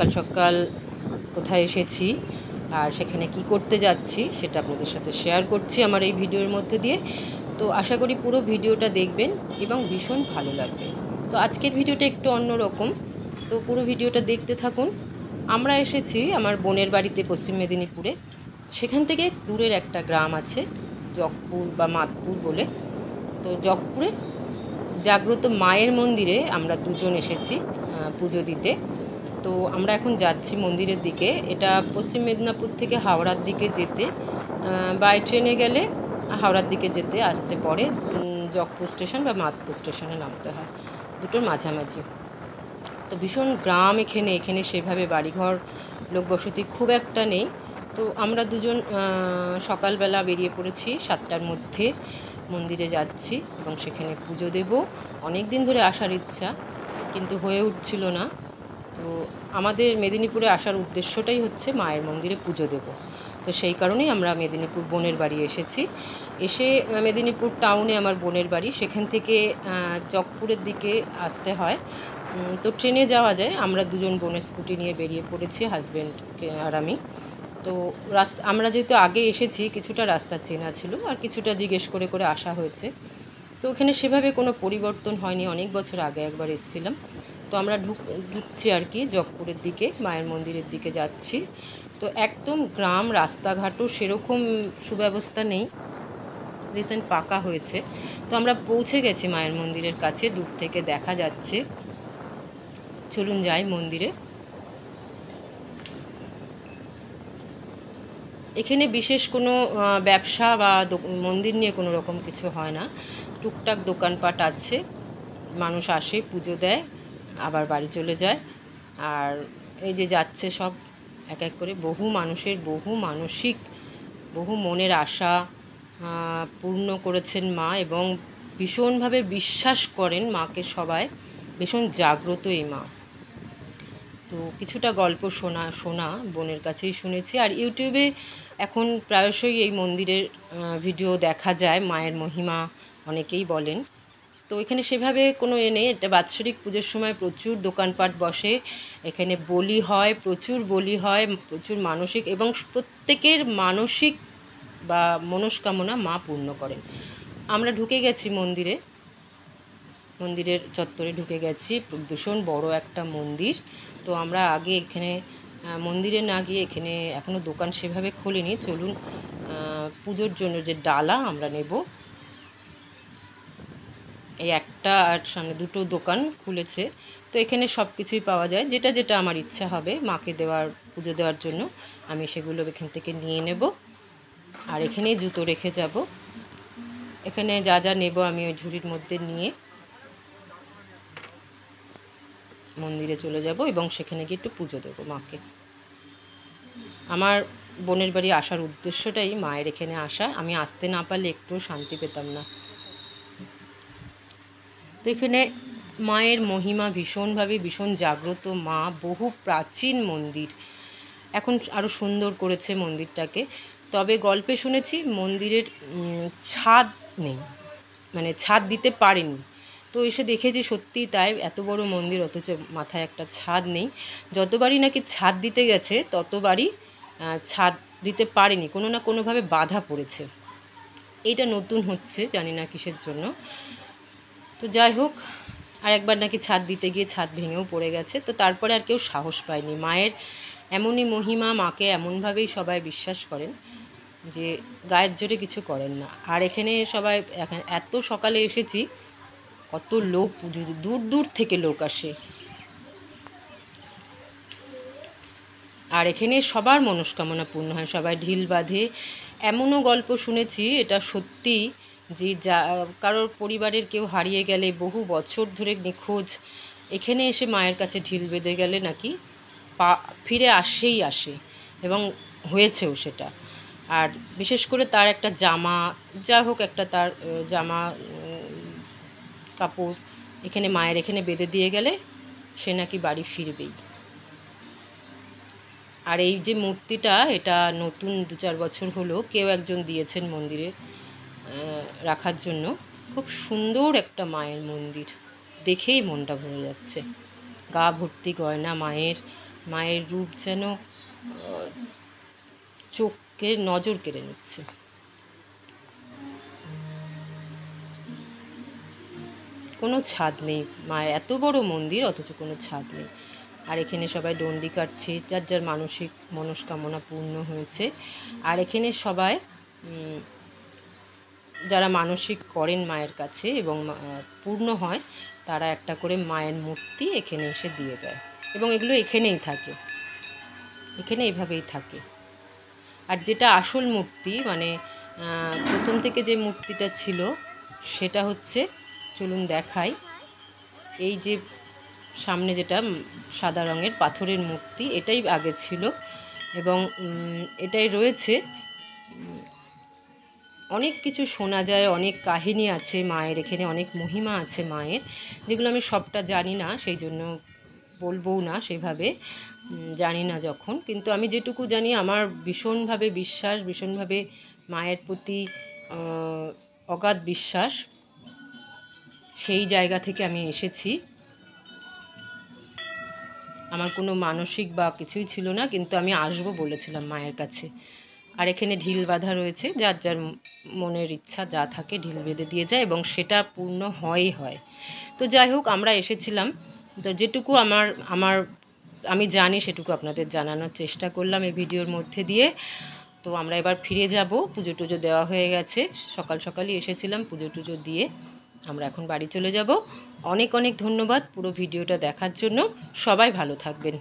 সকাল সকাল কোথায় এসেছি আর সেখানে কি করতে যাচ্ছি সেটা আপনাদের সাথে শেয়ার করছি আমার এই ভিডিওর মধ্যে দিয়ে। তো আশা করি পুরো ভিডিওটা দেখবেন এবং ভীষণ ভালো লাগবে। তো আজকের ভিডিওটা একটু অন্যরকম, তো পুরো ভিডিওটা দেখতে থাকুন। আমরা এসেছি আমার বোনের বাড়িতে পশ্চিম মেদিনীপুরে। সেখান থেকে দূরের একটা গ্রাম আছে জগপুর বা মাতপুর বলে। তো জগপুরে জাগ্রত মায়ের মন্দিরে আমরা দুজন এসেছি পুজো দিতে। তো আমরা এখন যাচ্ছি মন্দিরের দিকে। এটা পশ্চিম মেদিনীপুর থেকে হাওড়ার দিকে যেতে, বাই ট্রেনে গেলে হাওড়ার দিকে যেতে আসতে পরে জগপুর স্টেশন বা মাতপুর স্টেশনে নামতে হয়, দুটোর মাঝামাঝি। তো ভীষণ গ্রাম এখানে সেভাবে বাড়িঘর লোকবসতি খুব একটা নেই। তো আমরা দুজন সকালবেলা বেরিয়ে পড়েছি 7টার মধ্যে, মন্দিরে যাচ্ছি এবং সেখানে পুজো দেব। অনেক দিন ধরে আসার ইচ্ছা, কিন্তু হয়ে উঠছিল না। তো আমাদের মেদিনীপুরে আসার উদ্দেশ্যটাই হচ্ছে মায়ের মন্দিরে পুজো দেব। তো সেই কারণেই আমরা মেদিনীপুর বোনের বাড়ি এসেছি। এসে মেদিনীপুর টাউনে আমার বোনের বাড়ি, সেখান থেকে জগপুরের দিকে আসতে হয়। তো ট্রেনে যাওয়া যায়। আমরা দুজন বোনের স্কুটি নিয়ে বেরিয়ে পড়েছি, হাজব্যান্ডকে আর আমি। তো আমরা যেহেতু আগে এসেছি, কিছুটা রাস্তা চেনা ছিল আর কিছুটা জিজ্ঞেস করে করে আসা হয়েছে। তো ওখানে সেভাবে কোনো পরিবর্তন হয়নি, অনেক বছর আগে একবার এসেছিলাম। তো আমরা ঢুকছি আর কি জগপুরের দিকে, মায়ের মন্দিরের দিকে যাচ্ছি। তো একদম গ্রাম, রাস্তাঘাটও সেরকম সুব্যবস্থা নেই, রিসেন্ট পাকা হয়েছে। তো আমরা পৌঁছে গেছি মায়ের মন্দিরের কাছে, দূর থেকে দেখা যাচ্ছে। চলুন যাই মন্দিরে। এখানে বিশেষ কোনো ব্যবসা বা মন্দির নিয়ে কোনো রকম কিছু হয় না। টুকটাক দোকানপাট আছে, মানুষ আসে, পুজো দেয়, আবার বাড়ি চলে যায়। আর এই যে যাচ্ছে সব এক এক করে, বহু মানুষের বহু মানসিক, বহু মনের আশা পূর্ণ করেছেন মা, এবং ভীষণভাবে বিশ্বাস করেন মাকে সবাই। ভীষণ জাগ্রত এই মা। তো কিছুটা গল্প শোনা বোনের কাছেই শুনেছি। আর ইউটিউবে এখন প্রায়শই এই মন্দিরের ভিডিও দেখা যায়, মায়ের মহিমা অনেকেই বলেন। তো এখানে সেভাবে কোনো নেই। এটা বাৎসরিক পুজোর সময় প্রচুর দোকানপাট বসে, এখানে বলি হয়, প্রচুর বলি হয়, প্রচুর মানসিক, এবং প্রত্যেকের মানসিক বা মনস্কামনা মা পূর্ণ করেন। আমরা ঢুকে গেছি মন্দিরের চত্বরে ঢুকে গেছি। ভীষণ বড় একটা মন্দির। তো আমরা আগে এখানে মন্দিরে না গিয়ে, এখানে এখনও দোকান সেভাবে খোলেনি। চলুন পুজোর জন্য যে ডালা আমরা নেব, এই একটা আর সামনে দুটো দোকান খুলেছে। তো এখানে সব কিছুই পাওয়া যায়, যেটা যেটা আমার ইচ্ছা হবে মাকে দেওয়ার, পুজো দেওয়ার জন্য আমি সেগুলো এখান থেকে নিয়ে নেব। আর এখানেই জুতো রেখে যাব। এখানে যা যা নেব আমি ওই ঝুড়ির মধ্যে নিয়ে মন্দিরে চলে যাব এবং সেখানে গিয়ে একটু পুজো দেবো মাকে। আমার বোনের বাড়ি আসার উদ্দেশ্যটাই মায়ের এখানে আসা। আমি আসতে না পারলে একটু শান্তি পেতাম না। তো এখানে মায়ের মহিমা ভীষণভাবে, ভীষণ জাগ্রত মা, বহু প্রাচীন মন্দির। এখন আরও সুন্দর করেছে মন্দিরটাকে। তবে গল্পে শুনেছি মন্দিরের ছাদ নেই, মানে ছাদ দিতে পারেনি। তো এসে দেখেছি সত্যিই তাই, এত বড় মন্দির অথচ মাথায় একটা ছাদ নেই। যতবারই নাকি ছাদ দিতে গেছে ততবারই ছাদ দিতে পারেনি, কোনো না কোনোভাবে বাধা পড়েছে। এইটা নতুন হচ্ছে, জানি না কিসের জন্য। তো যাই হোক, আর একবার নাকি ছাদ দিতে গিয়ে ছাদ ভেঙেও পড়ে গেছে। তো তারপরে আর কেউ সাহস পায়নি। মায়ের এমনই মহিমা, মাকে এমনভাবেই সবাই বিশ্বাস করেন যে গায়ের জোরে কিছু করেন না। আর এখানে সবাই, এত সকালে এসেছি, কত লোক, পুজো দূর দূর থেকে লোক আসে। আর এখানে সবার মনস্কামনা পূর্ণ হয়, সবাই ঢিল বাঁধে। এমনও গল্প শুনেছি, এটা সত্যি, যে কারোর পরিবারের কেউ হারিয়ে গেলে, বহু বছর ধরে নিখোঁজ, এখানে এসে মায়ের কাছে ঢিল বেঁধে গেলে নাকি ফিরে আসে, এবং হয়েছেও সেটা। আর বিশেষ করে তার একটা জামা, যা হোক একটা তার জামা কাপড় এখানে মায়ের এখানে বেঁধে দিয়ে গেলে সে নাকি বাড়ি ফিরবেই। আর এই যে মূর্তিটা, এটা নতুন 2-4 বছর হলো কেউ একজন দিয়েছেন মন্দিরে রাখার জন্য। খুব সুন্দর একটা মায়ের মন্দির, দেখেই মনটা ভরে যাচ্ছে। গা ভর্তি গয়না মায়ের, মায়ের রূপ যেন চোখকে নজর কেড়ে নিচ্ছে। কোনো ছাদ নেই, মায়ের এত বড় মন্দির অথচ কোনো ছাদ নেই। আর এখানে সবাই ডন্ডি কাটছে, যার যার মানসিক মনস্কামনা পূর্ণ হয়েছে। আর এখানে সবাই যারা মানসিক করেন মায়ের কাছে এবং পূর্ণ হয়, তারা একটা করে মায়ের মূর্তি এখানে এসে দিয়ে যায় এবং এগুলো এখানেই থাকে, এখানে এইভাবেই থাকে। আর যেটা আসল মূর্তি, মানে প্রথম থেকে যে মূর্তিটা ছিল সেটা হচ্ছে, চলুন দেখাই, এই যে সামনে যেটা সাদা রঙের পাথরের মূর্তি, এটাই আগে ছিল এবং এটাই রয়েছে। অনেক কিছু শোনা যায়, অনেক কাহিনী আছে মায়ের, এখানে অনেক মহিমা আছে মায়ের, যেগুলো আমি সবটা জানি না, সেই জন্য বলবও না, সেভাবে জানি না যখন। কিন্তু আমি যেটুকু জানি, আমার ভীষণভাবে বিশ্বাস, ভীষণভাবে মায়ের প্রতি অগাধ বিশ্বাস, সেই জায়গা থেকে আমি এসেছি। আমার কোনো মানসিক বা কিছুই ছিল না, কিন্তু আমি আসবো বলেছিলাম মায়ের কাছে। আর এখানে ঢিল বাঁধা রয়েছে, যার যার মনের ইচ্ছা যা থাকে ঢিল বেঁধে দিয়ে যায় এবং সেটা পূর্ণ হয়ই হয়। তো যাই হোক, আমরা এসেছিলাম, তো যেটুকু আমি জানি সেটুকু আপনাদের জানানোর চেষ্টা করলাম এই ভিডিওর মধ্যে দিয়ে। তো আমরা এবার ফিরে যাব, পুজো টুজো দেওয়া হয়ে গেছে, সকাল সকালই এসেছিলাম, পুজো টুজো দিয়ে আমরা এখন বাড়ি চলে যাব। অনেক অনেক ধন্যবাদ পুরো ভিডিওটা দেখার জন্য, সবাই ভালো থাকবেন।